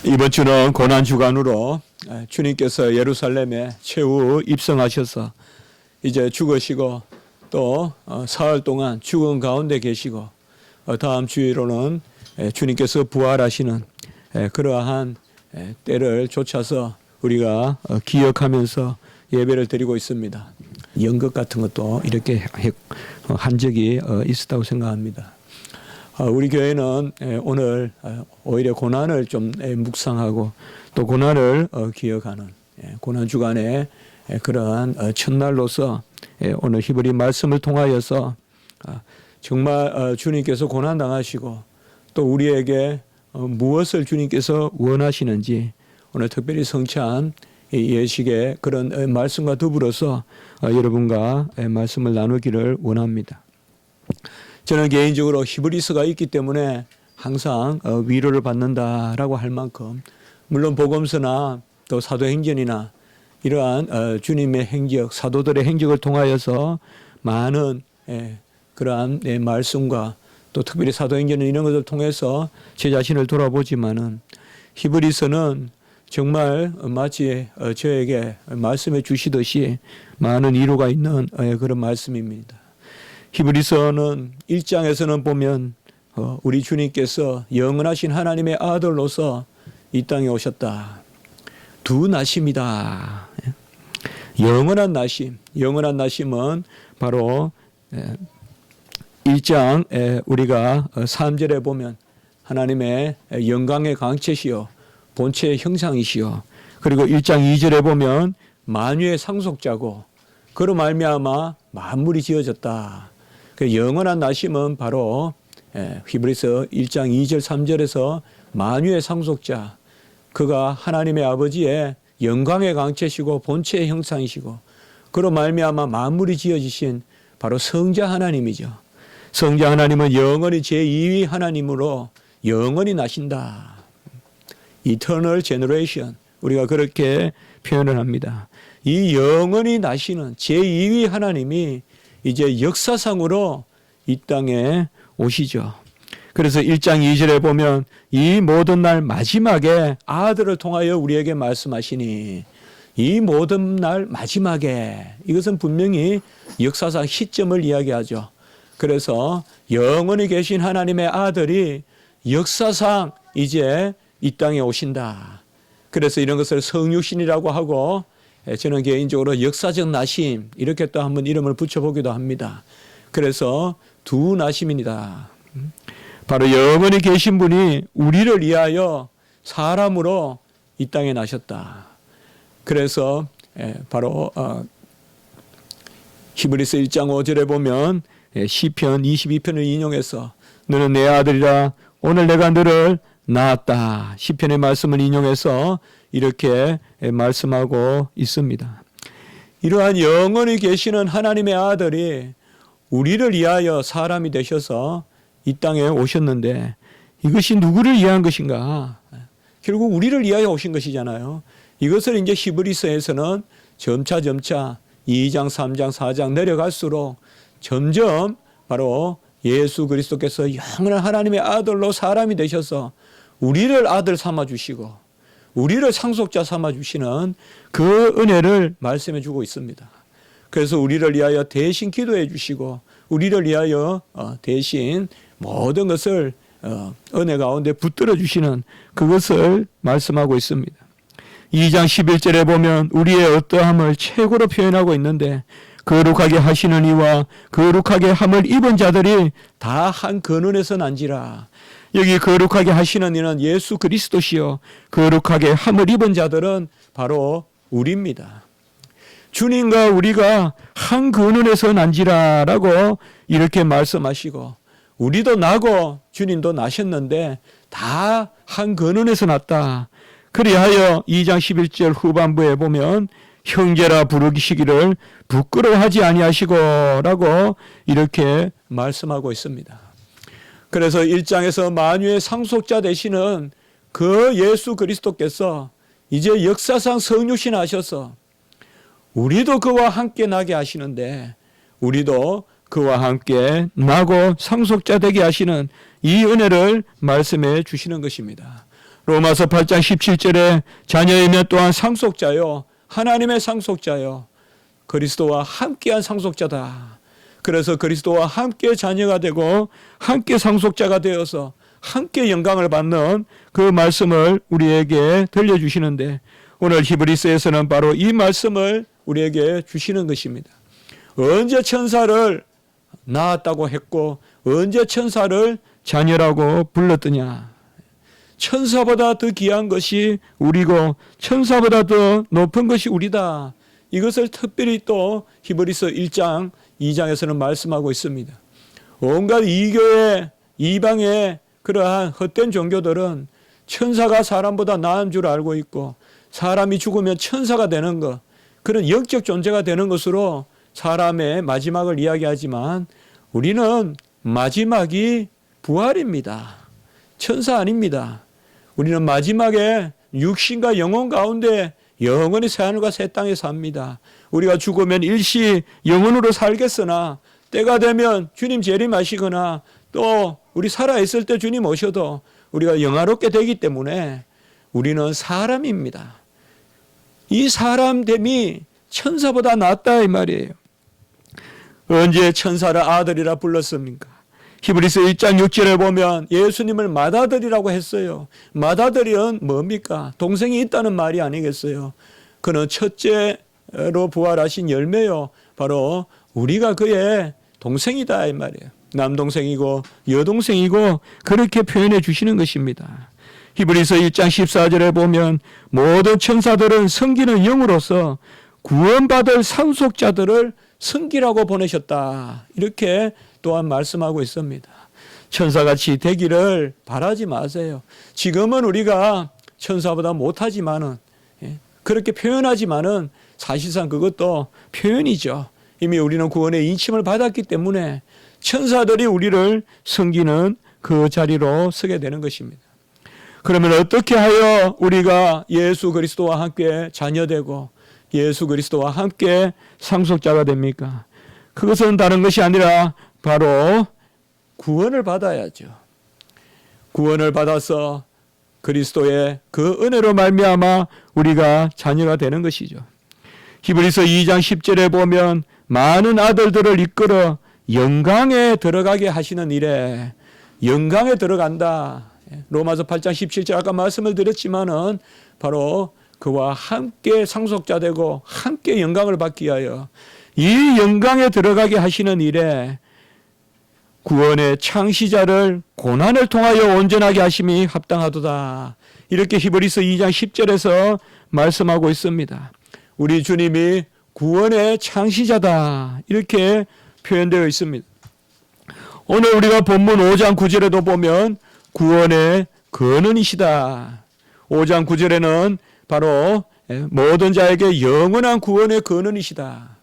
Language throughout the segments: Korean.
이번 주는 고난주간으로 주님께서 예루살렘에 최후 입성하셔서 이제 죽으시고 또 사흘 동안 죽은 가운데 계시고 다음 주일로는 주님께서 부활하시는 그러한 때를 쫓아서 우리가 기억하면서 예배를 드리고 있습니다. 연극 같은 것도 이렇게 한 적이 있었다고 생각합니다. 우리 교회는 오늘 오히려 고난을 좀 묵상하고 또 고난을 기억하는 고난 주간의 그러한 첫날로서 오늘 히브리 말씀을 통하여서 정말 주님께서 고난 당하시고 또 우리에게 무엇을 주님께서 원하시는지 오늘 특별히 성찬 예식의 그런 말씀과 더불어서 여러분과 말씀을 나누기를 원합니다. 저는 개인적으로 히브리서가 있기 때문에 항상 위로를 받는다라고 할 만큼 물론 복음서나 또 사도행전이나 이러한 주님의 행적, 사도들의 행적을 통하여서 많은 그러한 말씀과 또 특별히 사도행전은 이런 것을 통해서 제 자신을 돌아보지만은 히브리서는 정말 마치 저에게 말씀해 주시듯이 많은 위로가 있는 그런 말씀입니다. 히브리서는 1장에서는 보면 우리 주님께서 영원하신 하나님의 아들로서 이 땅에 오셨다. 두 나심이다. 영원한 나심. 영원한 나심은 바로 1장 우리가 3절에 보면 하나님의 영광의 강체시요 본체의 형상이시요 그리고 1장 2절에 보면 만유의 상속자고 그로 말미암아 만물이 지어졌다. 그 영원한 나심은 바로 히브리서 1장 2절 3절에서 만유의 상속자 그가 하나님의 아버지의 영광의 강체시고 본체의 형상이시고 그로 말미암아 만물이 지어지신 바로 성자 하나님이죠. 성자 하나님은 영원히 제2위 하나님으로 영원히 나신다. Eternal generation 우리가 그렇게 표현을 합니다. 이 영원히 나시는 제2위 하나님이 이제 역사상으로 이 땅에 오시죠. 그래서 1장 2절에 보면 이 모든 날 마지막에 아들을 통하여 우리에게 말씀하시니 이 모든 날 마지막에 이것은 분명히 역사상 시점을 이야기하죠. 그래서 영원히 계신 하나님의 아들이 역사상 이제 이 땅에 오신다. 그래서 이런 것을 성육신이라고 하고 저는 개인적으로 역사적 나심 이렇게 또 한번 이름을 붙여보기도 합니다. 그래서 두 나심입니다. 바로 영원히 계신 분이 우리를 위하여 사람으로 이 땅에 나셨다. 그래서 바로 히브리서 1장 5절에 보면 시편 22편을 인용해서 너는 내 아들이라 오늘 내가 너를 낳았다. 시편의 말씀을 인용해서 이렇게 말씀하고 있습니다. 이러한 영원히 계시는 하나님의 아들이 우리를 위하여 사람이 되셔서 이 땅에 오셨는데 이것이 누구를 위한 것인가? 결국 우리를 위하여 오신 것이잖아요. 이것을 이제 히브리서에서는 점차 2장, 3장, 4장 내려갈수록 점점 바로 예수 그리스도께서 영원한 하나님의 아들로 사람이 되셔서 우리를 아들 삼아 주시고 우리를 상속자 삼아 주시는 그 은혜를 말씀해 주고 있습니다. 그래서 우리를 위하여 대신 기도해 주시고 우리를 위하여 대신 모든 것을 은혜 가운데 붙들어 주시는 그것을 말씀하고 있습니다. 2장 11절에 보면 우리의 어떠함을 최고로 표현하고 있는데 거룩하게 하시는 이와 거룩하게 함을 입은 자들이 다 한 근원에서 난지라. 여기 거룩하게 하시는 이는 예수 그리스도시요 거룩하게 함을 입은 자들은 바로 우리입니다. 주님과 우리가 한 근원에서 난지라라고 이렇게 말씀하시고 우리도 나고 주님도 나셨는데 다 한 근원에서 났다. 그리하여 2장 11절 후반부에 보면 형제라 부르시기를 부끄러워하지 아니하시고라고 이렇게 말씀하고 있습니다. 그래서 1장에서 만유의 상속자 되시는 그 예수 그리스도께서 이제 역사상 성육신 하셔서 우리도 그와 함께 나게 하시는데 우리도 그와 함께 나고 상속자 되게 하시는 이 은혜를 말씀해 주시는 것입니다. 로마서 8장 17절에 자녀이면 또한 상속자요, 하나님의 상속자요, 그리스도와 함께한 상속자다. 그래서 그리스도와 함께 자녀가 되고 함께 상속자가 되어서 함께 영광을 받는 그 말씀을 우리에게 들려주시는데, 오늘 히브리서에서는 바로 이 말씀을 우리에게 주시는 것입니다. 언제 천사를 낳았다고 했고 언제 천사를 자녀라고 불렀더냐. 천사보다 더 귀한 것이 우리고 천사보다 더 높은 것이 우리다. 이것을 특별히 또 히브리서 1장 2장에서는 말씀하고 있습니다. 온갖 이교의 이방의 그러한 헛된 종교들은 천사가 사람보다 나은 줄 알고 있고 사람이 죽으면 천사가 되는 것, 그런 영적 존재가 되는 것으로 사람의 마지막을 이야기하지만 우리는 마지막이 부활입니다. 천사 아닙니다. 우리는 마지막에 육신과 영혼 가운데 영원히 새하늘과 새 땅에 삽니다. 우리가 죽으면 일시 영혼으로 살겠으나 때가 되면 주님 재림하시거나 또 우리 살아있을 때 주님 오셔도 우리가 영화롭게 되기 때문에 우리는 사람입니다. 이 사람됨이 천사보다 낫다 이 말이에요. 언제 천사를 아들이라 불렀습니까? 히브리서 1장 6절에 보면 예수님을 맏아들이라고 했어요. 맏아들은 뭡니까? 동생이 있다는 말이 아니겠어요. 그는 첫째로 부활하신 열매요. 바로 우리가 그의 동생이다 이 말이에요. 남동생이고 여동생이고 그렇게 표현해 주시는 것입니다. 히브리서 1장 14절에 보면 모든 천사들은 섬기는 영으로서 구원받을 상속자들을 섬기라고 보내셨다. 이렇게 또한 말씀하고 있습니다. 천사같이 되기를 바라지 마세요. 지금은 우리가 천사보다 못하지만은, 그렇게 표현하지만은 사실상 그것도 표현이죠. 이미 우리는 구원의 인침을 받았기 때문에 천사들이 우리를 섬기는 그 자리로 서게 되는 것입니다. 그러면 어떻게 하여 우리가 예수 그리스도와 함께 자녀되고 예수 그리스도와 함께 상속자가 됩니까? 그것은 다른 것이 아니라 바로 구원을 받아야죠. 구원을 받아서 그리스도의 그 은혜로 말미암아 우리가 자녀가 되는 것이죠. 히브리서 2장 10절에 보면 많은 아들들을 이끌어 영광에 들어가게 하시는 일에, 영광에 들어간다. 로마서 8장 17절 아까 말씀을 드렸지만은 바로 그와 함께 상속자 되고 함께 영광을 받기 위하여 이 영광에 들어가게 하시는 일에 구원의 창시자를 고난을 통하여 온전하게 하심이 합당하도다. 이렇게 히브리서 2장 10절에서 말씀하고 있습니다. 우리 주님이 구원의 창시자다. 이렇게 표현되어 있습니다. 오늘 우리가 본문 5장 9절에도 보면 구원의 근원이시다. 5장 9절에는 바로 모든 자에게 영원한 구원의 근원이시다.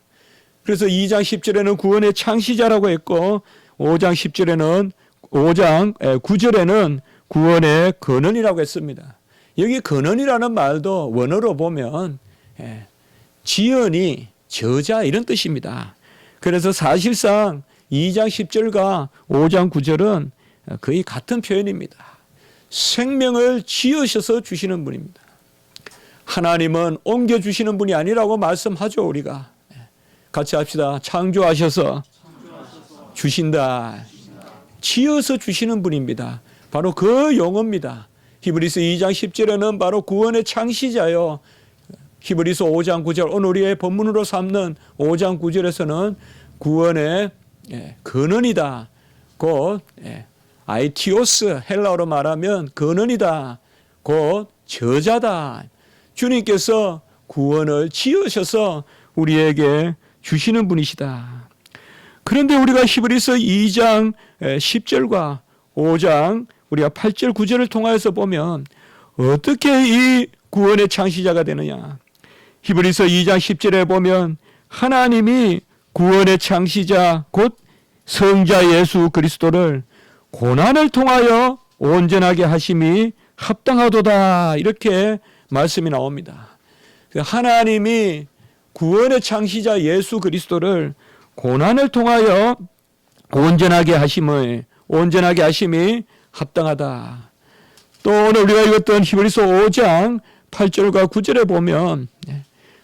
그래서 2장 10절에는 구원의 창시자라고 했고 5장 10절에는 5장 9절에는 구원의 근원이라고 했습니다. 여기 근원이라는 말도 원어로 보면 지연이 저자 이런 뜻입니다. 그래서 사실상 2장 10절과 5장 9절은 거의 같은 표현입니다. 생명을 지으셔서 주시는 분입니다. 하나님은 옮겨주시는 분이 아니라고 말씀하죠. 우리가 같이 합시다. 창조하셔서 주신다. 지어서 주시는 분입니다. 바로 그 용어입니다. 히브리서 2장 10절에는 바로 구원의 창시자요. 히브리서 5장 9절 오늘 우리의 본문으로 삼는 5장 9절에서는 구원의 근원이다. 곧 아이티오스, 헬라어로 말하면 근원이다. 곧 저자다. 주님께서 구원을 지으셔서 우리에게 주시는 분이시다. 그런데 우리가 히브리서 2장 10절과 5장 우리가 8절 9절을 통하여서 보면 어떻게 이 구원의 창시자가 되느냐. 히브리서 2장 10절에 보면 하나님이 구원의 창시자 곧 성자 예수 그리스도를 고난을 통하여 온전하게 하심이 합당하도다. 이렇게 말씀이 나옵니다. 하나님이 구원의 창시자 예수 그리스도를 고난을 통하여 온전하게 하심이 합당하다. 또 오늘 우리가 읽었던 히브리서 5장 8절과 9절에 보면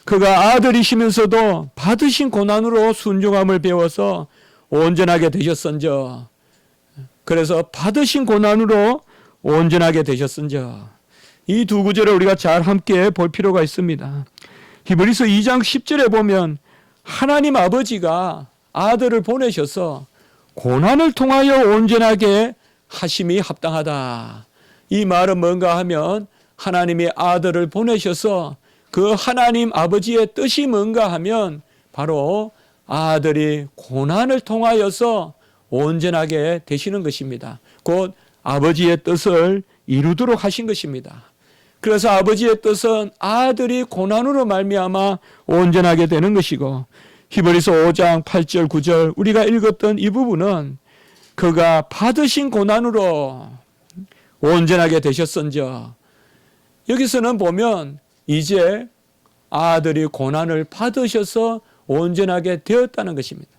그가 아들이시면서도 받으신 고난으로 순종함을 배워서 온전하게 되셨은저. 그래서 받으신 고난으로 온전하게 되셨은저. 이 두 구절을 우리가 잘 함께 볼 필요가 있습니다. 히브리서 2장 10절에 보면 하나님 아버지가 아들을 보내셔서 고난을 통하여 온전하게 하심이 합당하다. 이 말은 뭔가 하면 하나님이 아들을 보내셔서 그 하나님 아버지의 뜻이 뭔가 하면 바로 아들이 고난을 통하여서 온전하게 되시는 것입니다. 곧 아버지의 뜻을 이루도록 하신 것입니다. 그래서 아버지의 뜻은 아들이 고난으로 말미암아 온전하게 되는 것이고, 히브리서 5장 8절 9절 우리가 읽었던 이 부분은 그가 받으신 고난으로 온전하게 되셨은저. 여기서는 보면 이제 아들이 고난을 받으셔서 온전하게 되었다는 것입니다.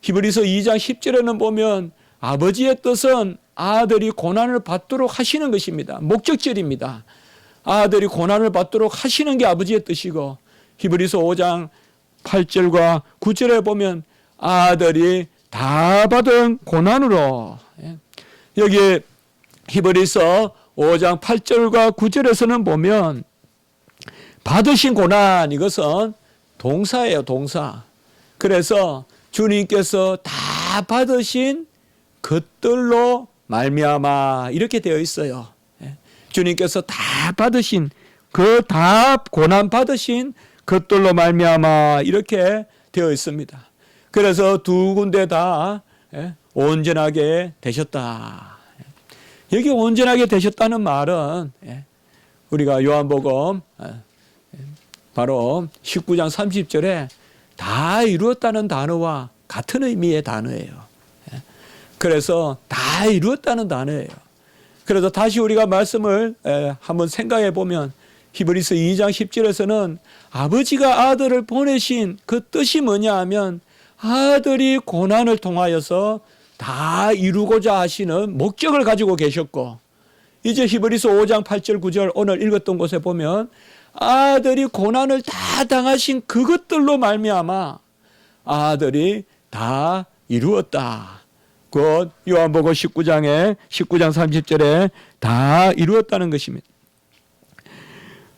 히브리서 2장 10절에는 보면 아버지의 뜻은 아들이 고난을 받도록 하시는 것입니다. 목적절입니다. 아들이 고난을 받도록 하시는 게 아버지의 뜻이고, 히브리서 5장 8절과 9절에 보면 아들이 다 받은 고난으로, 여기 히브리서 5장 8절과 9절에서는 보면 받으신 고난, 이것은 동사예요, 동사. 그래서 주님께서 다 받으신 것들로 말미암아 이렇게 되어 있어요. 주님께서 다 받으신, 그 다 고난 받으신 것들로 말미암아 이렇게 되어 있습니다. 그래서 두 군데 다 온전하게 되셨다. 여기 온전하게 되셨다는 말은 우리가 요한복음 바로 19장 30절에 다 이루었다는 단어와 같은 의미의 단어예요. 그래서 다 이루었다는 단어예요. 그래서 다시 우리가 말씀을 한번 생각해 보면 히브리서 2장 10절에서는 아버지가 아들을 보내신 그 뜻이 뭐냐 하면 아들이 고난을 통하여서 다 이루고자 하시는 목적을 가지고 계셨고, 이제 히브리서 5장 8절 9절 오늘 읽었던 곳에 보면 아들이 고난을 다 당하신 그것들로 말미암아 아들이 다 이루었다. 곧 요한복음 19장 30절에 다 이루었다는 것입니다.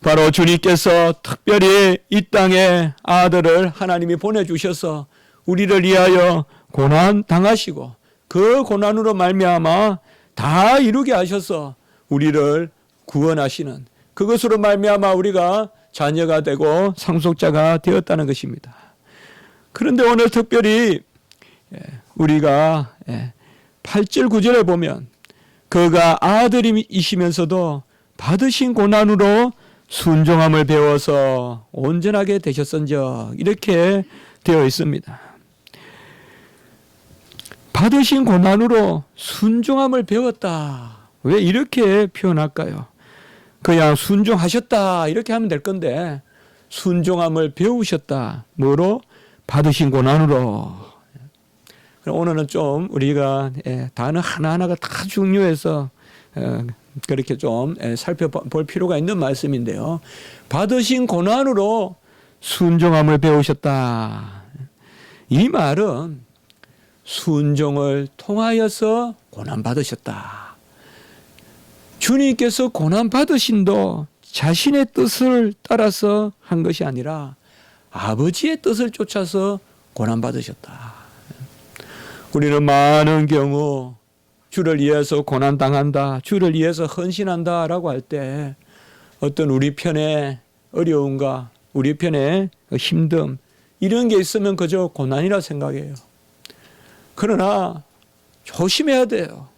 바로 주님께서 특별히 이 땅에 아들을 하나님이 보내주셔서 우리를 위하여 고난 당하시고 그 고난으로 말미암아 다 이루게 하셔서 우리를 구원하시는, 그것으로 말미암아 우리가 자녀가 되고 상속자가 되었다는 것입니다. 그런데 오늘 특별히 우리가 8절 9절에 보면 그가 아들이시면서도 받으신 고난으로 순종함을 배워서 온전하게 되셨은즉 이렇게 되어 있습니다. 받으신 고난으로 순종함을 배웠다. 왜 이렇게 표현할까요? 그냥 순종하셨다 이렇게 하면 될 건데 순종함을 배우셨다. 뭐로? 받으신 고난으로. 오늘은 좀 우리가 단어 하나하나가 다 중요해서 그렇게 좀 살펴볼 필요가 있는 말씀인데요. 받으신 고난으로 순종함을 배우셨다. 이 말은 순종을 통하여서 고난받으셨다. 주님께서 고난받으신도 자신의 뜻을 따라서 한 것이 아니라 아버지의 뜻을 쫓아서 고난받으셨다. 우리는 많은 경우 주를 위해서 고난당한다, 주를 위해서 헌신한다 라고 할 때 어떤 우리 편의 어려움과 우리 편의 힘듦 이런 게 있으면 그저 고난이라 생각해요. 그러나 조심해야 돼요.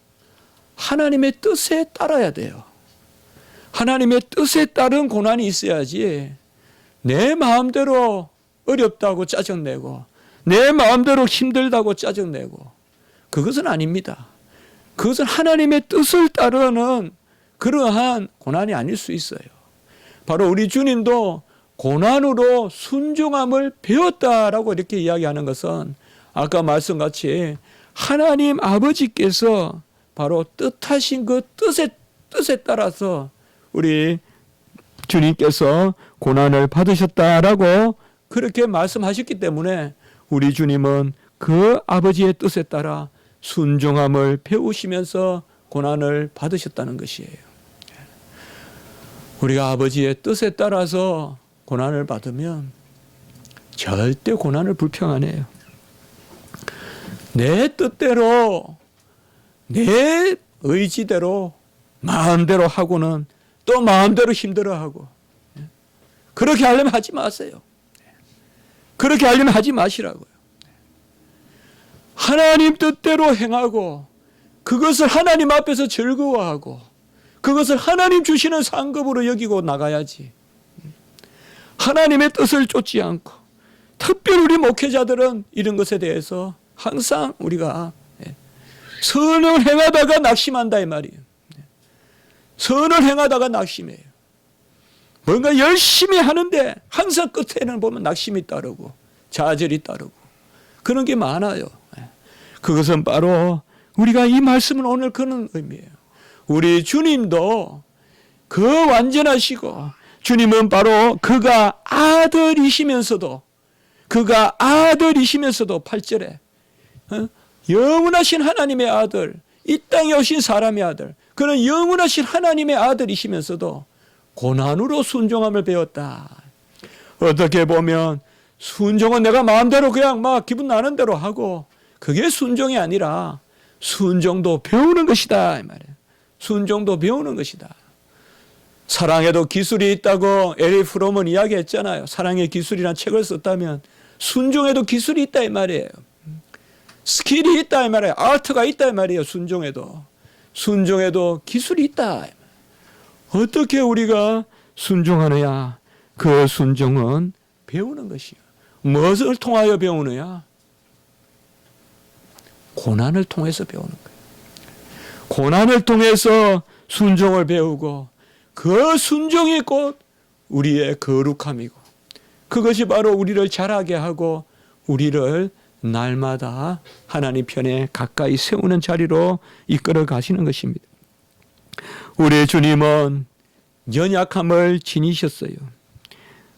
하나님의 뜻에 따라야 돼요. 하나님의 뜻에 따른 고난이 있어야지 내 마음대로 어렵다고 짜증내고 내 마음대로 힘들다고 짜증내고 그것은 아닙니다. 그것은 하나님의 뜻을 따르는 그러한 고난이 아닐 수 있어요. 바로 우리 주님도 고난으로 순종함을 배웠다라고 이렇게 이야기하는 것은 아까 말씀같이 하나님 아버지께서 바로 뜻하신 그 뜻에 뜻에 따라서 우리 주님께서 고난을 받으셨다라고 그렇게 말씀하셨기 때문에 우리 주님은 그 아버지의 뜻에 따라 순종함을 배우시면서 고난을 받으셨다는 것이에요. 우리가 아버지의 뜻에 따라서 고난을 받으면 절대 고난을 불평 안 해요. 내 뜻대로 내 의지대로 마음대로 하고는 또 마음대로 힘들어하고, 그렇게 하려면 하지 마세요. 그렇게 하려면 하지 마시라고요. 하나님 뜻대로 행하고 그것을 하나님 앞에서 즐거워하고 그것을 하나님 주시는 상급으로 여기고 나가야지. 하나님의 뜻을 쫓지 않고, 특별히 우리 목회자들은 이런 것에 대해서 항상 우리가 선을 행하다가 낙심한다 이 말이에요. 선을 행하다가 낙심해요. 뭔가 열심히 하는데 항상 끝에는 보면 낙심이 따르고 좌절이 따르고 그런 게 많아요. 그것은 바로 우리가 이 말씀은 오늘 그런 의미예요. 우리 주님도 그 완전하시고, 주님은 바로 그가 아들이시면서도 8절에 영원하신 하나님의 아들, 이 땅에 오신 사람의 아들, 그는 영원하신 하나님의 아들이시면서도 고난으로 순종함을 배웠다. 어떻게 보면 순종은 내가 마음대로 그냥 막 기분 나는 대로 하고, 그게 순종이 아니라 순종도 배우는 것이다 이 말이에요. 순종도 배우는 것이다. 사랑에도 기술이 있다고 에리 프롬은 이야기했잖아요. 사랑의 기술이란 책을 썼다면 순종에도 기술이 있다 이 말이에요. 스킬이 있다 이 말이에요. 아트가 있다 이 말이에요. 순종에도 기술이 있다. 어떻게 우리가 순종하느냐? 그 순종은 배우는 것이요. 무엇을 통하여 배우느냐? 고난을 통해서 배우는 거예요. 고난을 통해서 순종을 배우고, 그 순종이 곧 우리의 거룩함이고, 그것이 바로 우리를 자라게 하고 우리를 날마다 하나님 편에 가까이 세우는 자리로 이끌어 가시는 것입니다. 우리 주님은 연약함을 지니셨어요.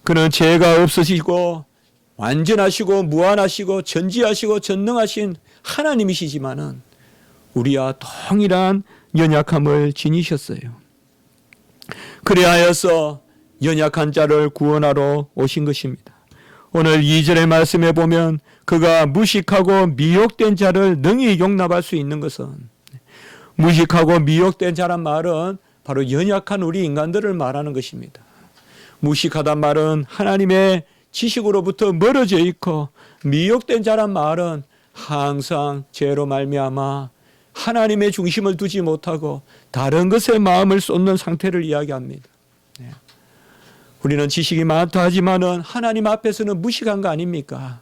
그는 죄가 없으시고 완전하시고 무한하시고 전지하시고 전능하신 하나님이시지만은 우리와 동일한 연약함을 지니셨어요. 그리하여서 연약한 자를 구원하러 오신 것입니다. 오늘 2절의 말씀에 보면 그가 무식하고 미혹된 자를 능히 용납할 수 있는 것은, 무식하고 미혹된 자란 말은 바로 연약한 우리 인간들을 말하는 것입니다. 무식하단 말은 하나님의 지식으로부터 멀어져 있고, 미혹된 자란 말은 항상 죄로 말미암아 하나님의 중심을 두지 못하고 다른 것에 마음을 쏟는 상태를 이야기합니다. 우리는 지식이 많다 하지만은 하나님 앞에서는 무식한 거 아닙니까?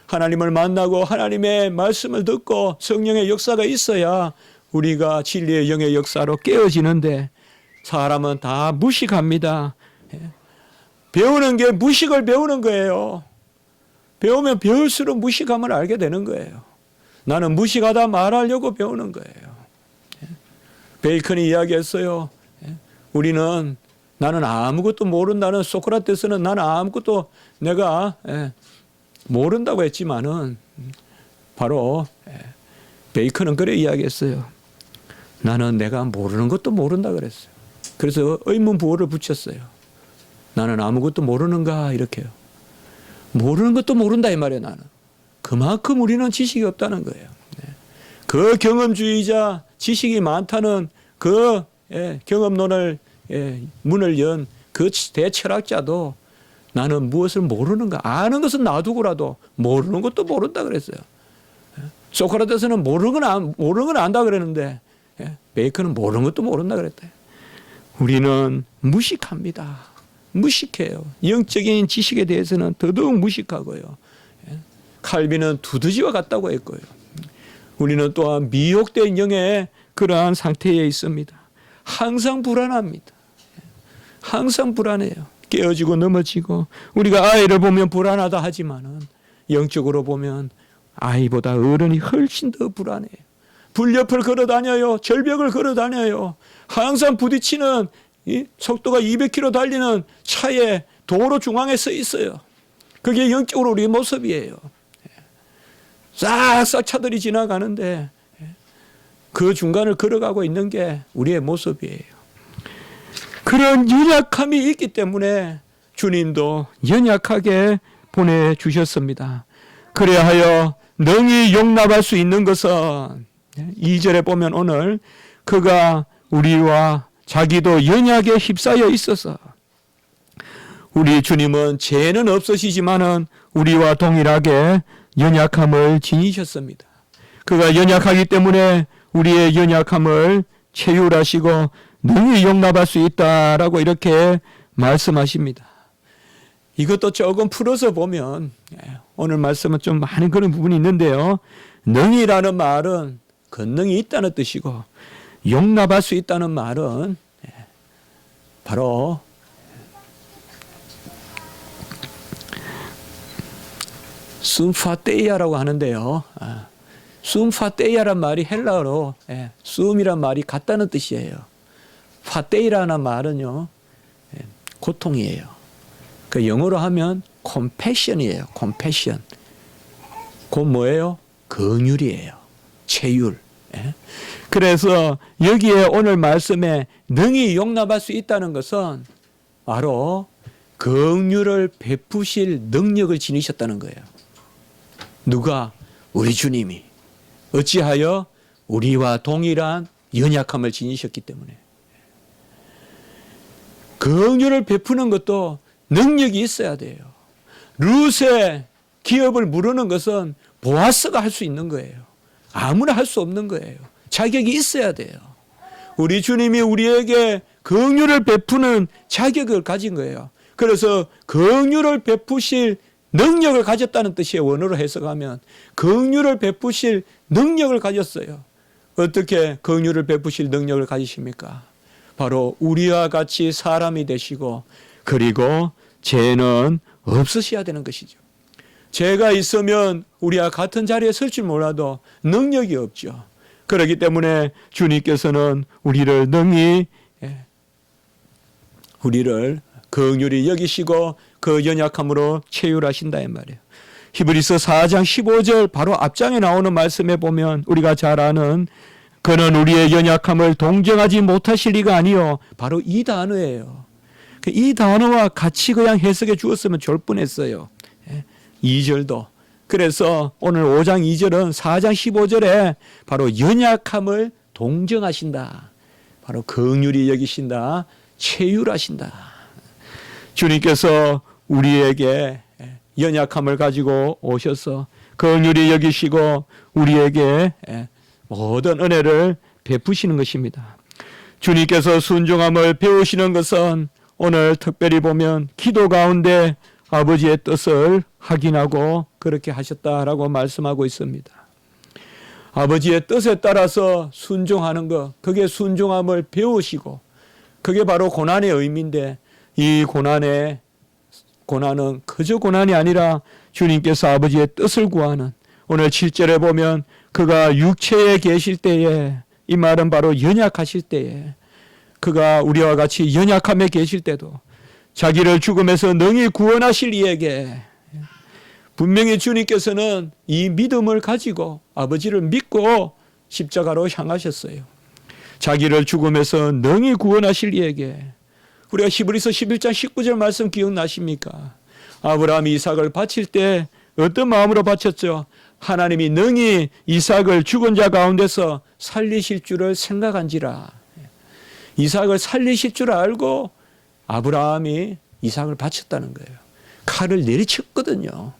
하나님을 만나고 하나님의 말씀을 듣고 성령의 역사가 있어야 우리가 진리의 영의 역사로 깨어지는데, 사람은 다 무식합니다. 배우는 게 무식을 배우는 거예요. 배우면 배울수록 무식함을 알게 되는 거예요. 나는 무식하다 말하려고 배우는 거예요. 베이컨이 이야기했어요. 나는 아무것도 모른다는, 소크라테스는 나는 아무것도 내가 모른다고 했지만은 바로 베이컨은 그래 이야기했어요. 나는 내가 모르는 것도 모른다 그랬어요. 그래서 의문 부호를 붙였어요. 나는 아무것도 모르는가 이렇게요. 모르는 것도 모른다 이 말이에요. 나는 그만큼 우리는 지식이 없다는 거예요. 그 경험주의자, 지식이 많다는 그 경험론을 문을 연 그 대철학자도 나는 무엇을 모르는가, 아는 것은 놔두고라도 모르는 것도 모른다 그랬어요. 소크라테스는 모르는 건 안다 그랬는데 베이컨은 모르는 것도 모른다 그랬다. 우리는 무식합니다. 무식해요. 영적인 지식에 대해서는 더더욱 무식하고요. 칼빈은 두더지와 같다고 했고요. 우리는 또한 미혹된 영의 그러한 상태에 있습니다. 항상 불안합니다. 항상 불안해요. 깨어지고 넘어지고, 우리가 아이를 보면 불안하다 하지만은 영적으로 보면 아이보다 어른이 훨씬 더 불안해요. 불옆을 걸어 다녀요. 절벽을 걸어 다녀요. 항상 부딪히는 속도가 200km 달리는 차에 도로 중앙에 서 있어요. 그게 영적으로 우리의 모습이에요. 싹싹 차들이 지나가는데 그 중간을 걸어가고 있는 게 우리의 모습이에요. 그런 연약함이 있기 때문에 주님도 연약하게 보내주셨습니다. 그래하여 능히 용납할 수 있는 것은 2절에 보면 오늘 그가 우리와 자기도 연약에 휩싸여 있어서 우리 주님은 죄는 없으시지만은 우리와 동일하게 연약함을 지니셨습니다. 그가 연약하기 때문에 우리의 연약함을 체휼하시고 능히 용납할 수 있다라고 이렇게 말씀하십니다. 이것도 조금 풀어서 보면 오늘 말씀은 좀 많은 그런 부분이 있는데요. 능히라는 말은 권능이 있다는 뜻이고 용납할 수 있다는 말은 바로 숨파테이아라고 하는데요. 숨파테이아란 말이 헬라어로 숨이란 말이 같다는 뜻이에요. 파테이라는 말은요 고통이에요. 그 영어로 하면 compassion이에요. compassion. 곧 뭐예요? 긍휼이에요. 체휼. 그래서 여기에 오늘 말씀에 능히 용납할 수 있다는 것은 바로 긍휼을 베푸실 능력을 지니셨다는 거예요. 누가? 우리 주님이. 어찌하여? 우리와 동일한 연약함을 지니셨기 때문에. 긍휼을 베푸는 것도 능력이 있어야 돼요. 룻의 기업을 무르는 것은 보아스가 할 수 있는 거예요. 아무나 할 수 없는 거예요. 자격이 있어야 돼요. 우리 주님이 우리에게 긍휼을 베푸는 자격을 가진 거예요. 그래서 긍휼을 베푸실 능력을 가졌다는 뜻이에요. 원어로 해석하면 긍휼을 베푸실 능력을 가졌어요. 어떻게 긍휼을 베푸실 능력을 가지십니까? 바로 우리와 같이 사람이 되시고 그리고 죄는 없으셔야 되는 것이죠. 죄가 있으면 우리와 같은 자리에 설 줄 몰라도 능력이 없죠. 그렇기 때문에 주님께서는 우리를 능히 우리를 긍휼히 여기시고 그 연약함으로 체휼하신다 이 말이에요. 히브리서 4장 15절 바로 앞장에 나오는 말씀에 보면 우리가 잘 아는 그는 우리의 연약함을 동정하지 못하실 리가 아니요. 바로 이 단어예요. 이 단어와 같이 그냥 해석해 주었으면 좋을 뻔했어요. 2절도. 그래서 오늘 5장 2절은 4장 15절에 바로 연약함을 동정하신다. 바로 긍휼히 여기신다. 체휼하신다. 주님께서 우리에게 연약함을 가지고 오셔서 긍휼히 여기시고 우리에게 모든 은혜를 베푸시는 것입니다. 주님께서 순종함을 배우시는 것은 오늘 특별히 보면 기도 가운데 아버지의 뜻을 확인하고 그렇게 하셨다라고 말씀하고 있습니다. 아버지의 뜻에 따라서 순종하는 것, 그게 순종함을 배우시고 그게 바로 고난의 의미인데 이 고난은 그저 고난이 아니라 주님께서 아버지의 뜻을 구하는 오늘 7절에 보면 그가 육체에 계실 때에 이 말은 바로 연약하실 때에 그가 우리와 같이 연약함에 계실 때도 자기를 죽음에서 능히 구원하실 이에게 분명히 주님께서는 이 믿음을 가지고 아버지를 믿고 십자가로 향하셨어요. 자기를 죽음에서 능히 구원하실 이에게 우리가 히브리서 11장 19절 말씀 기억나십니까? 아브라함이 이삭을 바칠 때 어떤 마음으로 바쳤죠? 하나님이 능히 이삭을 죽은 자 가운데서 살리실 줄을 생각한지라. 이삭을 살리실 줄 알고 아브라함이 이삭을 바쳤다는 거예요. 칼을 내리쳤거든요.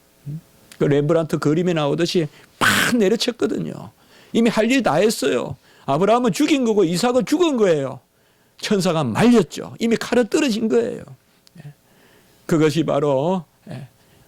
그 렘브란트 그림에 나오듯이 팍 내리쳤거든요. 이미 할 일 다 했어요. 아브라함은 죽인 거고 이삭은 죽은 거예요. 천사가 말렸죠. 이미 칼은 떨어진 거예요. 그것이 바로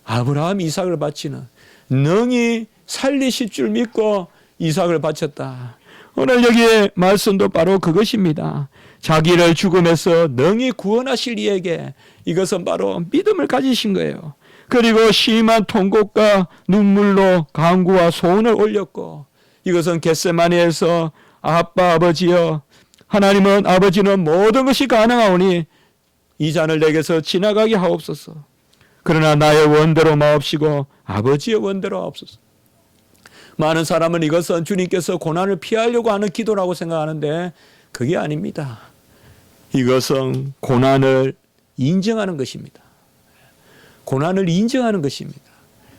아브라함이 이삭을 바치는 능히 살리실 줄 믿고 이삭을 바쳤다. 오늘 여기에 말씀도 바로 그것입니다. 자기를 죽음에서 능히 구원하실 이에게 이것은 바로 믿음을 가지신 거예요. 그리고 심한 통곡과 눈물로 간구와 소원을 올렸고 이것은 겟세마네에서 아빠 아버지여, 하나님은 아버지는 모든 것이 가능하오니 이 잔을 내게서 지나가게 하옵소서. 그러나 나의 원대로 마옵시고 아버지의 원대로 하옵소서. 많은 사람은 이것은 주님께서 고난을 피하려고 하는 기도라고 생각하는데 그게 아닙니다. 이것은 고난을 인정하는 것입니다. 고난을 인정하는 것입니다.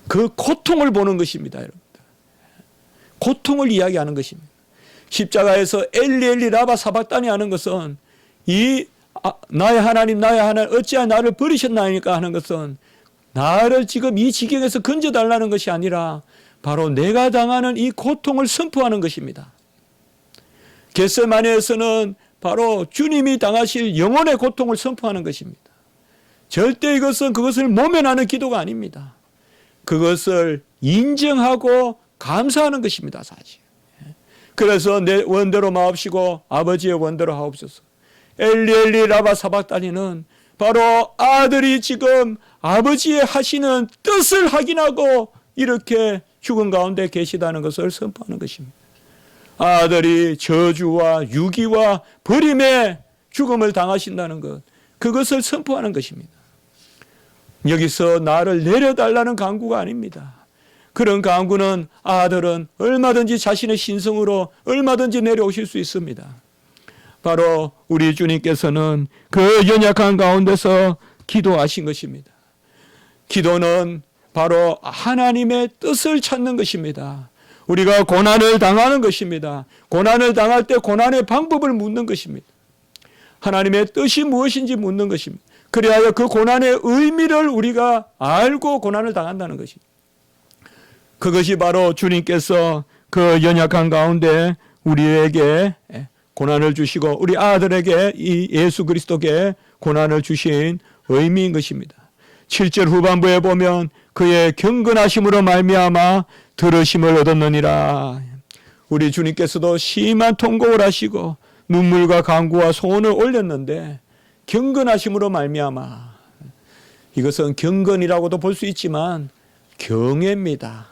그 고통을 보는 것입니다, 여러분들. 고통을 이야기하는 것입니다. 십자가에서 엘리 엘리 라바 사박다니 하는 것은 나의 하나님 어찌하여 나를 버리셨나이까 하는 것은 나를 지금 이 지경에서 건져달라는 것이 아니라 바로 내가 당하는 이 고통을 선포하는 것입니다. 겟세마네에서는 바로 주님이 당하실 영혼의 고통을 선포하는 것입니다. 절대 그것을 모면하는 기도가 아닙니다. 그것을 인정하고 감사하는 것입니다, 사실. 그래서 내 원대로 마옵시고 아버지의 원대로 하옵소서. 엘리 엘리 라바 사박다니는 바로 아들이 지금 아버지의 하시는 뜻을 확인하고 이렇게 죽은 가운데 계시다는 것을 선포하는 것입니다. 아들이 저주와 유기와 버림의 죽음을 당하신다는 것, 그것을 선포하는 것입니다. 여기서 나를 내려달라는 간구가 아닙니다. 그런 간구는 아들은 얼마든지 자신의 신성으로 얼마든지 내려오실 수 있습니다. 바로 우리 주님께서는 그 연약한 가운데서 기도하신 것입니다. 기도는 바로 하나님의 뜻을 찾는 것입니다. 우리가 고난을 당하는 것입니다. 고난을 당할 때 고난의 방법을 묻는 것입니다. 하나님의 뜻이 무엇인지 묻는 것입니다. 그리하여 그 고난의 의미를 우리가 알고 고난을 당한다는 것입니다. 그것이 바로 주님께서 그 연약한 가운데 우리에게 고난을 주시고 우리 아들에게 이 예수 그리스도께 고난을 주신 의미인 것입니다. 7절 후반부에 보면 그의 경건하심으로 말미암아 들으심을 얻었느니라. 우리 주님께서도 심한 통곡을 하시고 눈물과 간구와 소원을 올렸는데 경건하심으로 말미암아, 이것은 경건이라고도 볼 수 있지만 경외입니다.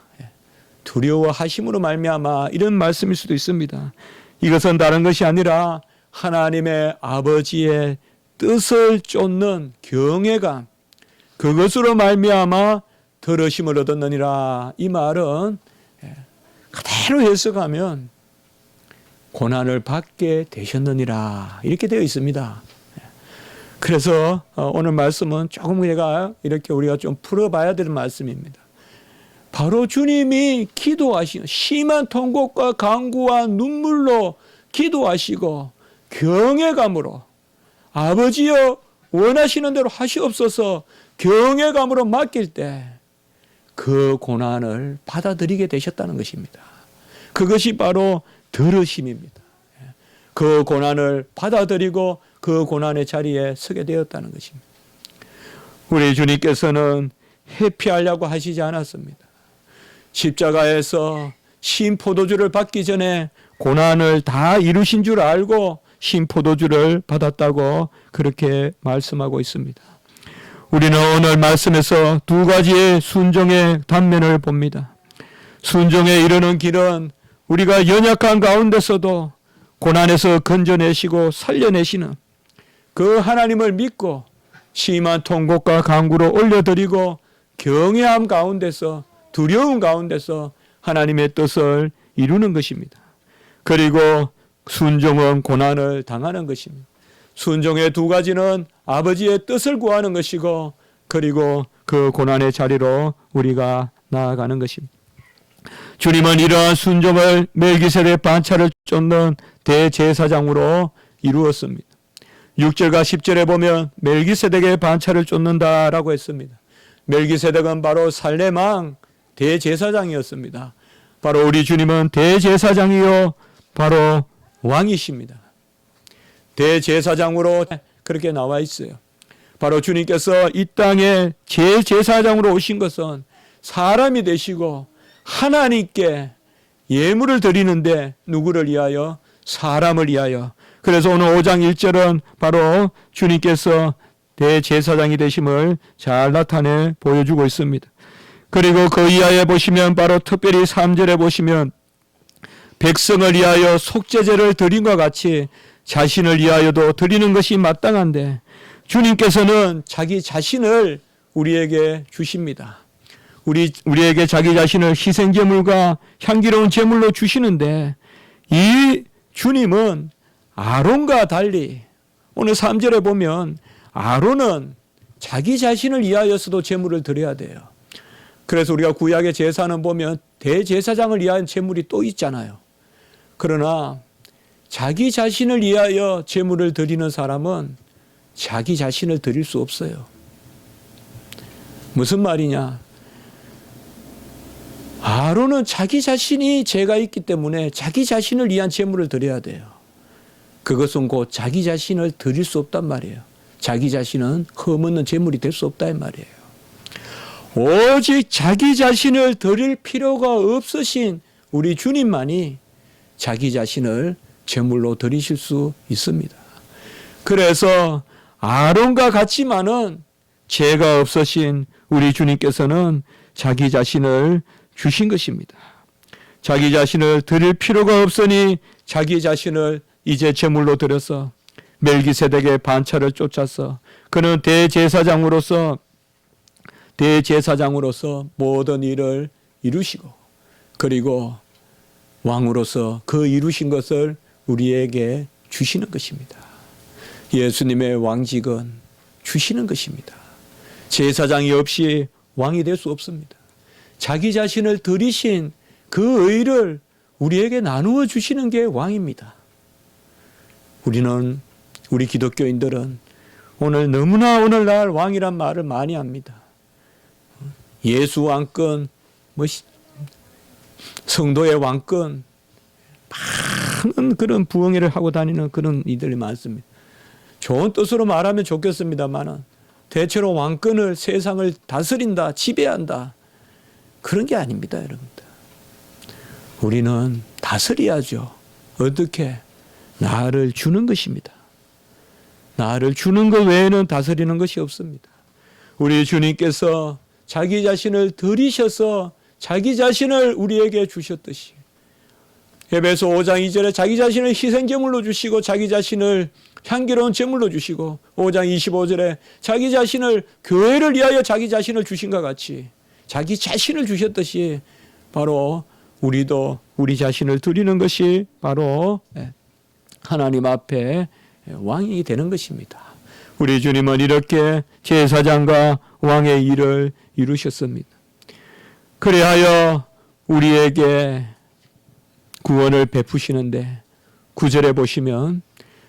두려워하심으로 말미암아 이런 말씀일 수도 있습니다. 이것은 다른 것이 아니라 하나님의 아버지의 뜻을 쫓는 경외감, 그것으로 말미암아 들으심을 얻었느니라. 이 말은 그대로 해석하면 고난을 받게 되셨느니라 이렇게 되어 있습니다. 그래서 오늘 말씀은 조금 이렇게 우리가 좀 풀어봐야 되는 말씀입니다. 바로 주님이 기도하시는 심한 통곡과 간구와 눈물로 기도하시고 경외감으로 아버지여 원하시는 대로 하시옵소서 경외감으로 맡길 때 그 고난을 받아들이게 되셨다는 것입니다. 그것이 바로 들으심입니다. 그 고난을 받아들이고 그 고난의 자리에 서게 되었다는 것입니다. 우리 주님께서는 회피하려고 하시지 않았습니다. 십자가에서 신포도주를 받기 전에 고난을 다 이루신 줄 알고 신포도주를 받았다고 그렇게 말씀하고 있습니다. 우리는 오늘 말씀에서 두 가지의 순종의 단면을 봅니다. 순종에 이르는 길은 우리가 연약한 가운데서도 고난에서 건져내시고 살려내시는 그 하나님을 믿고 심한 통곡과 간구로 올려드리고 경외함 가운데서 두려움 가운데서 하나님의 뜻을 이루는 것입니다. 그리고 순종은 고난을 당하는 것입니다. 순종의 두 가지는 아버지의 뜻을 구하는 것이고 그리고 그 고난의 자리로 우리가 나아가는 것입니다. 주님은 이러한 순종을 멜기세덱 반차를 쫓는 대제사장으로 이루었습니다. 6절과 10절에 보면 멜기세덱의 반차를 쫓는다라고 했습니다. 멜기세덱은 바로 살렘 왕 대제사장이었습니다. 바로 우리 주님은 대제사장이요 바로 왕이십니다. 대제사장으로 그렇게 나와 있어요. 바로 주님께서 이 땅에 제사장으로 오신 것은 사람이 되시고 하나님께 예물을 드리는데 누구를 위하여? 사람을 위하여. 그래서 오늘 5장 1절은 바로 주님께서 대제사장이 되심을 잘 나타내 보여주고 있습니다. 그리고 그 이하에 보시면 바로 특별히 3절에 보시면 백성을 위하여 속죄제를 드린과 같이 자신을 위하여도 드리는 것이 마땅한데 주님께서는 자기 자신을 우리에게 주십니다. 우리에게 자기 자신을 희생제물과 향기로운 제물로 주시는데 이 주님은 아론과 달리 오늘 3절에 보면 아론은 자기 자신을 위하여서도 제물을 드려야 돼요. 그래서 우리가 구약의 제사는 보면 대제사장을 위한 제물이 또 있잖아요. 그러나 자기 자신을 위하여 제물을 드리는 사람은 자기 자신을 드릴 수 없어요. 무슨 말이냐? 아론은 자기 자신이 죄가 있기 때문에 자기 자신을 위한 제물을 드려야 돼요. 그것은 곧 자기 자신을 드릴 수 없단 말이에요. 자기 자신은 흠없는 제물이 될 수 없다 이 말이에요. 오직 자기 자신을 드릴 필요가 없으신 우리 주님만이 자기 자신을 제물로 드리실 수 있습니다. 그래서 아론과 같지만은 죄가 없으신 우리 주님께서는 자기 자신을 주신 것입니다. 자기 자신을 드릴 필요가 없으니 자기 자신을 이제 제물로 드려서 멜기세덱의 반차를 쫓아서 그는 대제사장으로서 모든 일을 이루시고 그리고 왕으로서 그 이루신 것을 우리에게 주시는 것입니다. 예수님의 왕직은 주시는 것입니다. 제사장이 없이 왕이 될 수 없습니다. 자기 자신을 드리신 그 의를 우리에게 나누어 주시는 게 왕입니다. 우리 기독교인들은 너무나 오늘날 왕이란 말을 많이 합니다. 예수 왕권, 성도의 왕권, 많은 그런 부엉이를 하고 다니는 그런 이들이 많습니다. 좋은 뜻으로 말하면 좋겠습니다만 대체로 왕권을 세상을 다스린다, 지배한다. 그런 게 아닙니다, 여러분들. 우리는 다스려야죠. 어떻게? 나를 주는 것입니다. 나를 주는 것 외에는 다스리는 것이 없습니다. 우리 주님께서 자기 자신을 드리셔서 자기 자신을 우리에게 주셨듯이 에베소 5장 2절에 자기 자신을 희생제물로 주시고 자기 자신을 향기로운 제물로 주시고 5장 25절에 자기 자신을 교회를 위하여 자기 자신을 주신과 같이 자기 자신을 주셨듯이 바로 우리도 우리 자신을 드리는 것이 바로 하나님 앞에 왕이 되는 것입니다. 우리 주님은 이렇게 제사장과 왕의 일을 이루셨습니다. 그리하여 우리에게 구원을 베푸시는데 9절에 보시면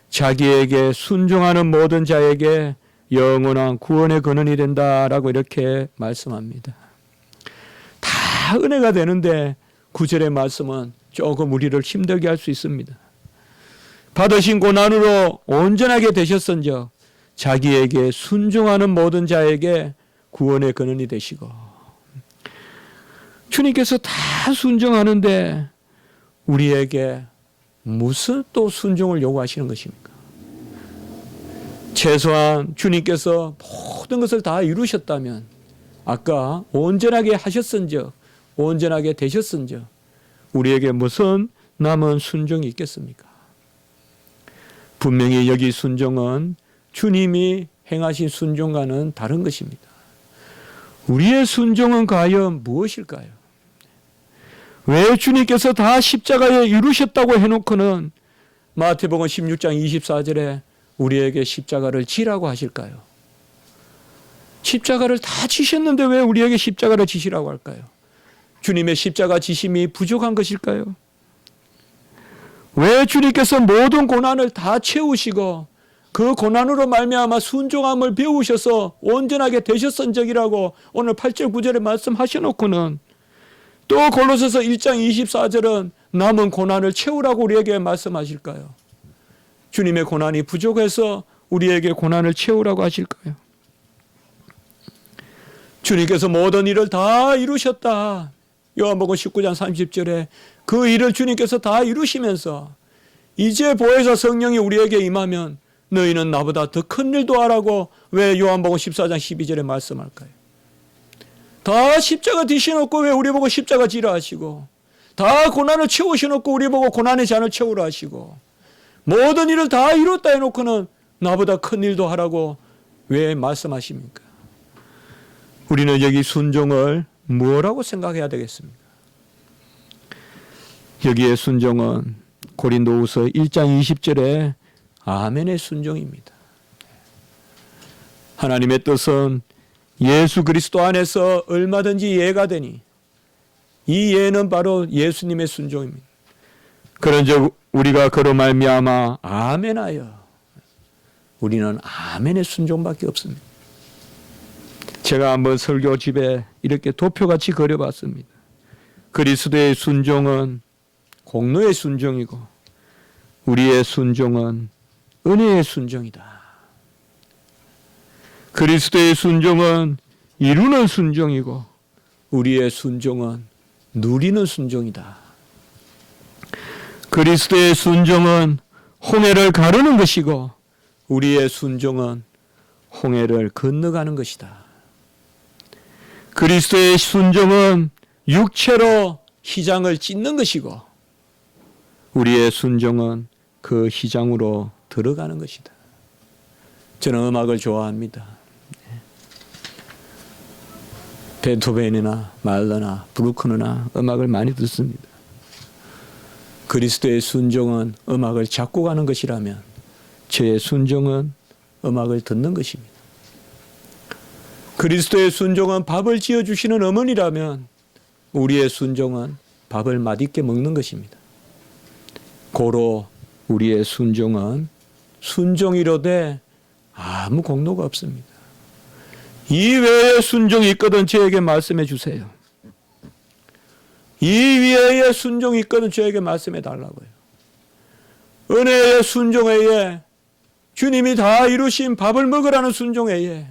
자기에게 순종하는 모든 자에게 영원한 구원의 근원이 된다라고 이렇게 말씀합니다. 다 은혜가 되는데 9절의 말씀은 조금 우리를 힘들게 할 수 있습니다. 받으신 고난으로 온전하게 되셨은즉 자기에게 순종하는 모든 자에게 구원의 근원이 되시고 주님께서 다 순종하는데 우리에게 무슨 또 순종을 요구하시는 것입니까? 최소한 주님께서 모든 것을 다 이루셨다면 아까 온전하게 하셨은즉 온전하게 되셨은즉 우리에게 무슨 남은 순종이 있겠습니까? 분명히 여기 순종은 주님이 행하신 순종과는 다른 것입니다. 우리의 순종은 과연 무엇일까요? 왜 주님께서 다 십자가에 이루셨다고 해놓고는 마태복음 16장 24절에 우리에게 십자가를 지라고 하실까요? 십자가를 다 지셨는데 왜 우리에게 십자가를 지시라고 할까요? 주님의 십자가 지심이 부족한 것일까요? 왜 주님께서 모든 고난을 다 채우시고 그 고난으로 말미암아 순종함을 배우셔서 온전하게 되셨은적이라고 오늘 8절 9절에 말씀하셔놓고는 또 골로새서 1장 24절은 남은 고난을 채우라고 우리에게 말씀하실까요? 주님의 고난이 부족해서 우리에게 고난을 채우라고 하실까요? 주님께서 모든 일을 다 이루셨다. 요한복음 19장 30절에 그 일을 주님께서 다 이루시면서 이제 보혜사 성령이 우리에게 임하면 너희는 나보다 더 큰 일도 하라고 왜 요한복음 14장 12절에 말씀할까요? 다 십자가 지셔놓고 왜 우리 보고 십자가 지라 하시고 다 고난을 채우셔놓고 우리 보고 고난의 잔을 채우라 하시고 모든 일을 다 이뤘다 해놓고는 나보다 큰 일도 하라고 왜 말씀하십니까? 우리는 여기 순종을 뭐라고 생각해야 되겠습니까? 여기에 순종은 고린도후서 1장 20절에 아멘의 순종입니다. 하나님의 뜻은 예수 그리스도 안에서 얼마든지 예가 되니 이 예는 바로 예수님의 순종입니다. 그런즉 우리가 그로 말미암아 아멘하여 우리는 아멘의 순종밖에 없습니다. 제가 한번 설교집에 이렇게 도표같이 그려봤습니다. 그리스도의 순종은 공로의 순종이고 우리의 순종은 은혜의 순종이다. 그리스도의 순종은 이루는 순종이고 우리의 순종은 누리는 순종이다. 그리스도의 순종은 홍해를 가르는 것이고 우리의 순종은 홍해를 건너가는 것이다. 그리스도의 순종은 육체로 휘장을 찢는 것이고 우리의 순종은 그 휘장으로 들어가는 것이다. 저는 음악을 좋아합니다. 베토벤이나 말러나 브루크너나 음악을 많이 듣습니다. 그리스도의 순종은 음악을 잡고 가는 것이라면 저의 순종은 음악을 듣는 것입니다. 그리스도의 순종은 밥을 지어주시는 어머니라면 우리의 순종은 밥을 맛있게 먹는 것입니다. 고로 우리의 순종은 순종이로되 아무 공로가 없습니다. 이 외에 순종이 있거든 저에게 말씀해 주세요. 이 외에 순종이 있거든 저에게 말씀해 달라고요. 은혜의 순종에 주님이 다 이루신 밥을 먹으라는 순종에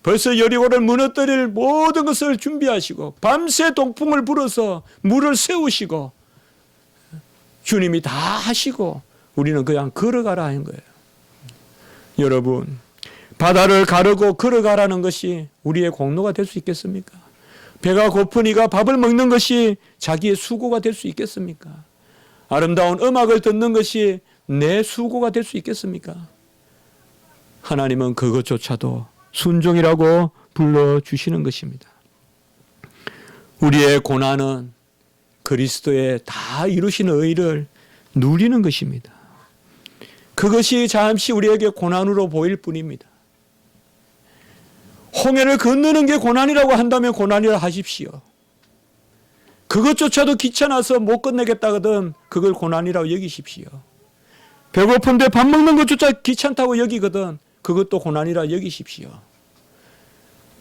벌써 여리고를 무너뜨릴 모든 것을 준비하시고 밤새 동풍을 불어서 물을 세우시고 주님이 다 하시고 우리는 그냥 걸어가라 하는 거예요. 여러분, 바다를 가르고 걸어가라는 것이 우리의 공로가 될 수 있겠습니까? 배가 고프니까 밥을 먹는 것이 자기의 수고가 될 수 있겠습니까? 아름다운 음악을 듣는 것이 내 수고가 될 수 있겠습니까? 하나님은 그것조차도 순종이라고 불러주시는 것입니다. 우리의 고난은 그리스도의 다 이루신 의를 누리는 것입니다. 그것이 잠시 우리에게 고난으로 보일 뿐입니다. 홍해를 건너는 게 고난이라고 한다면 고난이라 하십시오. 그것조차도 귀찮아서 못 건네겠다거든 그걸 고난이라고 여기십시오. 배고픈데 밥 먹는 것조차 귀찮다고 여기거든 그것도 고난이라 여기십시오.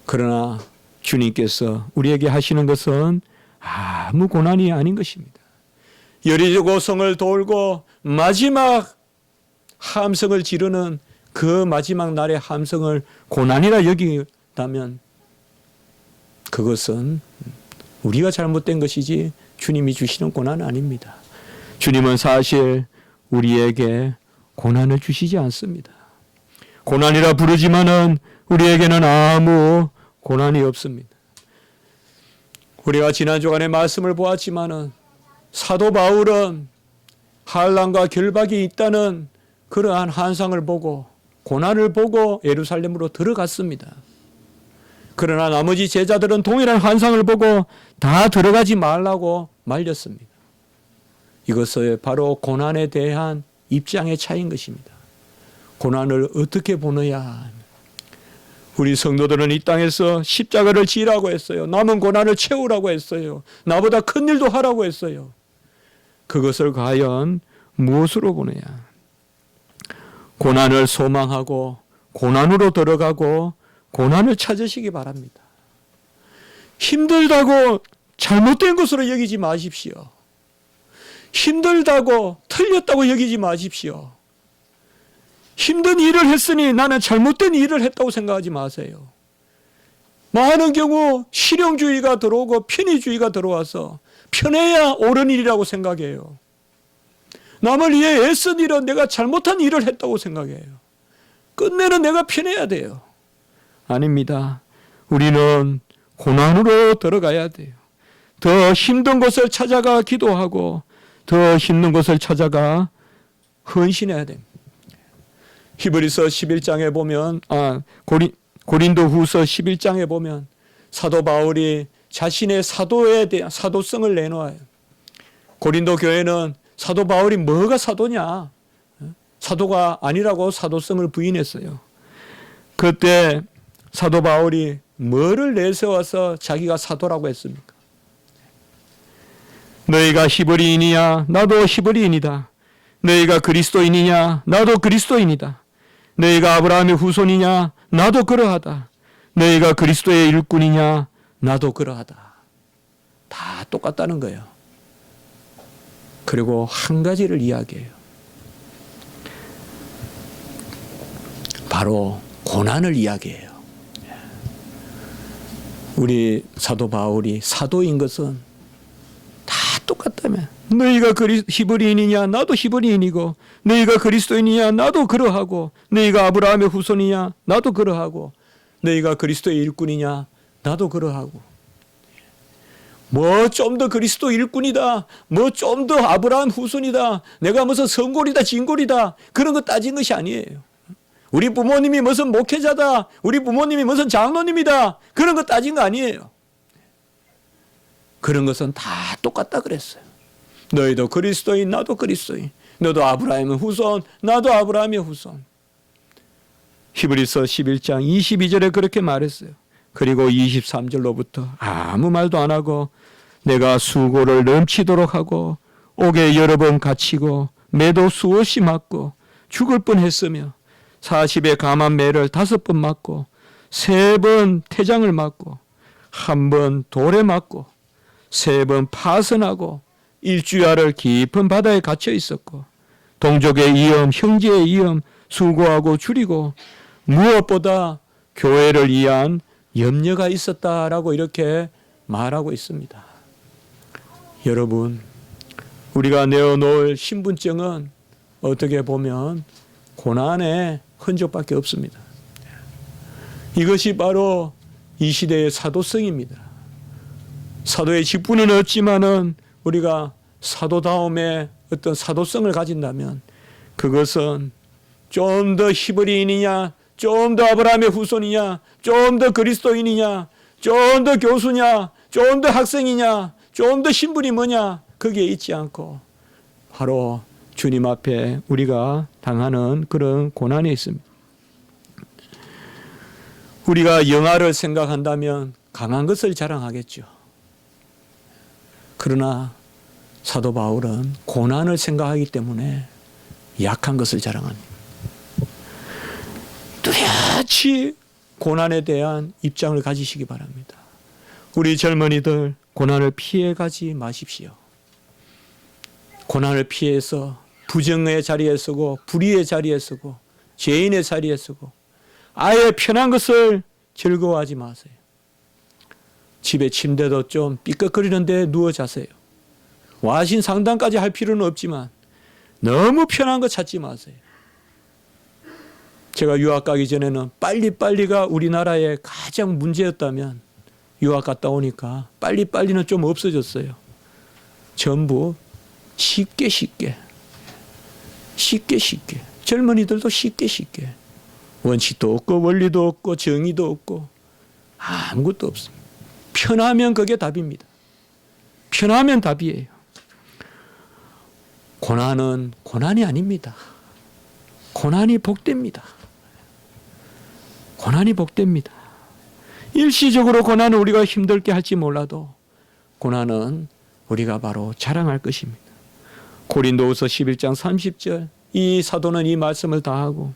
그러나 주님께서 우리에게 하시는 것은 아무 고난이 아닌 것입니다. 여리고 성을 돌고 마지막 함성을 지르는 그 마지막 날의 함성을 고난이라 여기다면 그것은 우리가 잘못된 것이지 주님이 주시는 고난은 아닙니다. 주님은 사실 우리에게 고난을 주시지 않습니다. 고난이라 부르지만은 우리에게는 아무 고난이 없습니다. 우리가 지난 주간에 말씀을 보았지만은 사도 바울은 환난과 결박이 있다는 그러한 환상을 보고 고난을 보고 예루살렘으로 들어갔습니다. 그러나 나머지 제자들은 동일한 환상을 보고 다 들어가지 말라고 말렸습니다. 이것은 바로 고난에 대한 입장의 차이인 것입니다. 고난을 어떻게 보느냐. 우리 성도들은 이 땅에서 십자가를 지라고 했어요. 남은 고난을 채우라고 했어요. 나보다 큰 일도 하라고 했어요. 그것을 과연 무엇으로 보느냐. 고난을 소망하고 고난으로 들어가고 고난을 찾으시기 바랍니다. 힘들다고 잘못된 것으로 여기지 마십시오. 힘들다고 틀렸다고 여기지 마십시오. 힘든 일을 했으니 나는 잘못된 일을 했다고 생각하지 마세요. 많은 경우 실용주의가 들어오고 편의주의가 들어와서 편해야 옳은 일이라고 생각해요. 남을 위해 애쓴 일은 내가 잘못한 일을 했다고 생각해요. 끝내는 내가 편해야 돼요. 아닙니다. 우리는 고난으로 들어가야 돼요. 더 힘든 곳을 찾아가 기도하고 더 힘든 곳을 찾아가 헌신해야 됩니다. 히브리서 11장에 보면 고린도 후서 11장에 보면 사도 바울이 자신의 사도에 대한 사도성을 내놓아요. 고린도 교회는 사도 바울이 뭐가 사도냐? 사도가 아니라고 사도성을 부인했어요. 그때 사도 바울이 뭐를 내세워서 자기가 사도라고 했습니까? 너희가 히브리인이냐? 나도 히브리인이다. 너희가 그리스도인이냐? 나도 그리스도인이다. 너희가 아브라함의 후손이냐? 나도 그러하다. 너희가 그리스도의 일꾼이냐? 나도 그러하다. 다 똑같다는 거예요. 그리고 한 가지를 이야기해요. 바로 고난을 이야기해요. 우리 사도 바울이 사도인 것은 다 똑같다면 너희가 히브리인이냐 나도 히브리인이고 너희가 그리스도인이냐 나도 그러하고 너희가 아브라함의 후손이냐 나도 그러하고 너희가 그리스도의 일꾼이냐 나도 그러하고 뭐 좀 더 그리스도 일꾼이다 뭐 좀 더 아브라함 후손이다 내가 무슨 성골이다 진골이다 그런 거 따진 것이 아니에요. 우리 부모님이 무슨 목회자다 우리 부모님이 무슨 장로님이다 그런 거 따진 거 아니에요. 그런 것은 다 똑같다 그랬어요. 너희도 그리스도인 나도 그리스도인 너도 아브라함의 후손 나도 아브라함의 후손. 히브리서 11장 22절에 그렇게 말했어요. 그리고 23절로부터 아무 말도 안 하고 내가 수고를 넘치도록 하고 옥에 여러 번 갇히고 매도 수없이 맞고 죽을 뻔했으며 40의 감한 매를 5번 맞고 3번 태장을 맞고 1번 돌에 맞고 3번 파선하고 일주야를 깊은 바다에 갇혀 있었고 동족의 위험 형제의 위험 수고하고 줄이고 무엇보다 교회를 위한 염려가 있었다라고 이렇게 말하고 있습니다. 여러분 우리가 내어놓을 신분증은 어떻게 보면 고난의 흔적밖에 없습니다. 이것이 바로 이 시대의 사도성입니다. 사도의 직분은 없지만은 우리가 사도다움의 어떤 사도성을 가진다면 그것은 좀 더 히브리인이냐 좀 더 아브라함의 후손이냐 좀 더 그리스도인이냐 좀 더 교수냐 좀 더 학생이냐 좀 더 신분이 뭐냐 거기에 있지 않고 바로 주님 앞에 우리가 당하는 그런 고난이 있습니다. 우리가 영화를 생각한다면 강한 것을 자랑하겠죠. 그러나 사도 바울은 고난을 생각하기 때문에 약한 것을 자랑합니다. 뚜렷이 고난에 대한 입장을 가지시기 바랍니다. 우리 젊은이들 고난을 피해가지 마십시오. 고난을 피해서 부정의 자리에 서고 불의의 자리에 서고 죄인의 자리에 서고 아예 편한 것을 즐거워하지 마세요. 집에 침대도 좀 삐걱거리는 데 누워 자세요. 와신 상담까지 할 필요는 없지만 너무 편한 거 찾지 마세요. 제가 유학 가기 전에는 빨리빨리가 우리나라의 가장 문제였다면 유학 갔다 오니까 빨리빨리는 좀 없어졌어요. 전부 쉽게 젊은이들도 쉽게 원칙도 없고 원리도 없고 정의도 없고 아무것도 없습니다. 편하면 그게 답입니다. 편하면 답이에요. 고난은 고난이 아닙니다. 고난이 복됩니다. 고난이 복됩니다. 일시적으로 고난은 우리가 힘들게 할지 몰라도 고난은 우리가 바로 자랑할 것입니다. 고린도후서 11장 30절 이 사도는 이 말씀을 다하고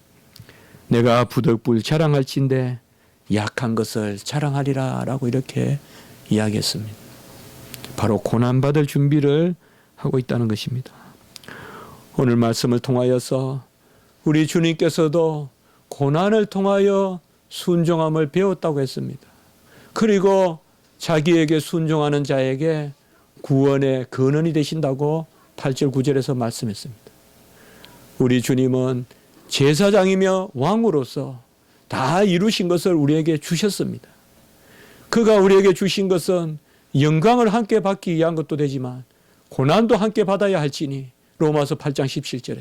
내가 부득불 자랑할진대 약한 것을 자랑하리라 라고 이렇게 이야기했습니다. 바로 고난받을 준비를 하고 있다는 것입니다. 오늘 말씀을 통하여서 우리 주님께서도 고난을 통하여 순종함을 배웠다고 했습니다. 그리고 자기에게 순종하는 자에게 구원의 근원이 되신다고 8절 9절에서 말씀했습니다. 우리 주님은 제사장이며 왕으로서 다 이루신 것을 우리에게 주셨습니다. 그가 우리에게 주신 것은 영광을 함께 받기 위한 것도 되지만 고난도 함께 받아야 할지니 로마서 8장 17절에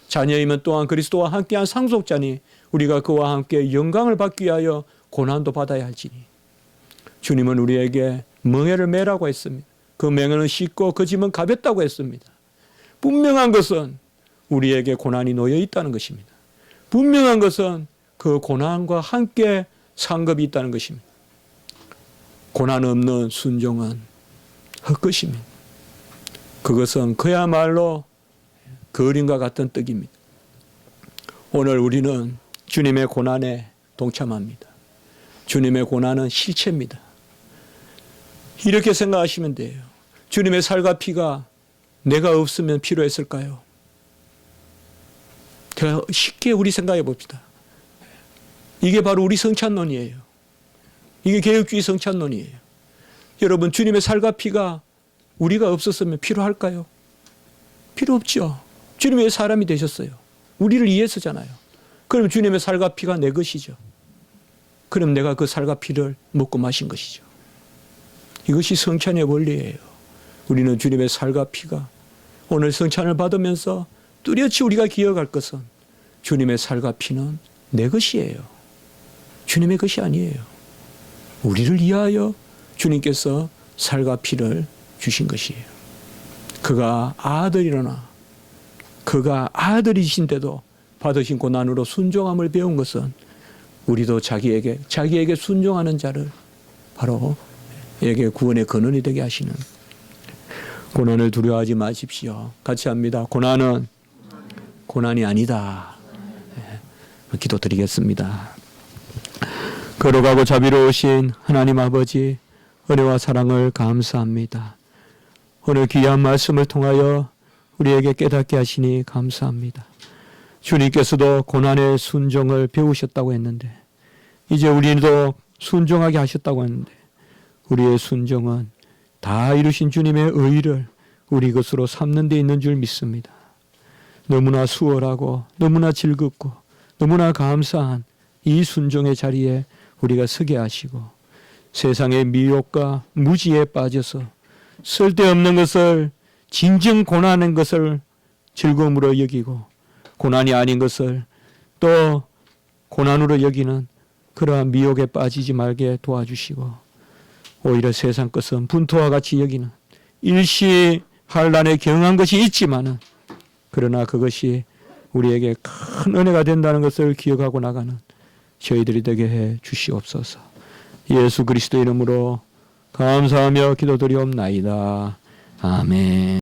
자녀이면 또한 그리스도와 함께한 상속자니 우리가 그와 함께 영광을 받기 위하여 고난도 받아야 할지니. 주님은 우리에게 멍에를 매라고 했습니다. 그 멍에는 쉽고 그 짐은 가볍다고 했습니다. 분명한 것은 우리에게 고난이 놓여 있다는 것입니다. 분명한 것은 그 고난과 함께 상급이 있다는 것입니다. 고난 없는 순종은 헛것입니다. 그것은 그야말로 거림과 같은 떡입니다. 오늘 우리는 주님의 고난에 동참합니다. 주님의 고난은 실체입니다. 이렇게 생각하시면 돼요. 주님의 살과 피가 내가 없으면 필요했을까요? 쉽게 우리 생각해 봅시다. 이게 바로 우리 성찬론이에요. 이게 개혁주의 성찬론이에요. 여러분, 주님의 살과 피가 우리가 없었으면 필요할까요? 필요 없죠. 주님의 사람이 되셨어요. 우리를 위해서잖아요. 그럼 주님의 살과 피가 내 것이죠. 그럼 내가 그 살과 피를 먹고 마신 것이죠. 이것이 성찬의 원리예요. 우리는 주님의 살과 피가 오늘 성찬을 받으면서 뚜렷이 우리가 기억할 것은 주님의 살과 피는 내 것이에요. 주님의 것이 아니에요. 우리를 위하여 주님께서 살과 피를 주신 것이에요. 그가 아들이로나 그가 아들이신데도 받으신 고난으로 순종함을 배운 것은 우리도 자기에게 순종하는 자를 바로 에게 구원의 근원이 되게 하시는. 고난을 두려워하지 마십시오. 같이 합니다. 고난은 고난이 아니다. 기도드리겠습니다. 거룩하고 자비로우신 하나님 아버지, 은혜와 사랑을 감사합니다. 오늘 귀한 말씀을 통하여 우리에게 깨닫게 하시니 감사합니다. 주님께서도 고난의 순종을 배우셨다고 했는데 이제 우리도 순종하게 하셨다고 했는데 우리의 순종은 다 이루신 주님의 의를 우리 것으로 삼는 데 있는 줄 믿습니다. 너무나 수월하고 너무나 즐겁고 너무나 감사한 이 순종의 자리에 우리가 서게 하시고 세상의 미혹과 무지에 빠져서 쓸데없는 것을 진정 고난한 것을 즐거움으로 여기고 고난이 아닌 것을 또 고난으로 여기는 그러한 미혹에 빠지지 말게 도와주시고 오히려 세상 것은 분토와 같이 여기는 일시 환난에 경한 것이 있지만은 그러나 그것이 우리에게 큰 은혜가 된다는 것을 기억하고 나가는 저희들이 되게 해 주시옵소서. 예수 그리스도 이름으로 감사하며 기도드리옵나이다. 아멘.